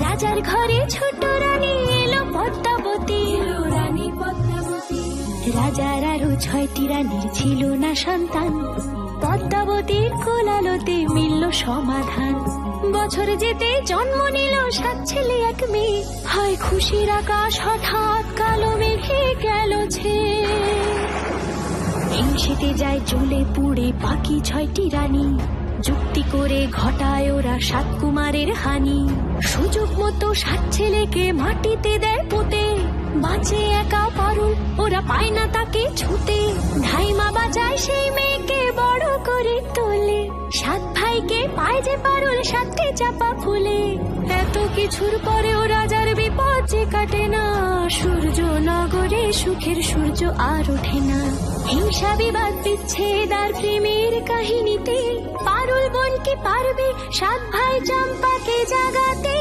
রাজার ঘরে ছোট রানী এলো পদ্মাবতী। রাজার আরো 6টি রানীর ছিল না সন্তান, পদ্মাবতীর কোলালোতে মিলল সমাধান। বছর যেতে জন্ম নিল 7 ছেলে 1 মেয়ে, হয় খুশির আকাশ হঠাৎ কালো মেঘে গেল ছেয়ে। হিংসেতে যায় জ্বলে পুড়ে বাকি 6টি রানী, যুক্তি করে ঘটায় ওরা 7 কুমারের হানি। সুযোগ মতো 7 ছেলেকে মাটিতে দেয় পুঁতে, বাঁচে একা পারুল, ওরা পায় না তাকে ছুতে। ধাইমা বাজায় সেই মেয়েকে বড় করে তোলে, 7 ভাইকে পায় যে পারুল 7টে চাপা ফুলে। এত কিছুর পরেও রাজার বিপদ যে কাটে না, সূর্য নগরে সুখের সূর্য আর ওঠে না। হিংসা বিবাদ বিচ্ছেদ আর প্রেমের কাহিনীতে পারুল বোন কি পারবে 7 ভাই চম্পাকে জাগাতে।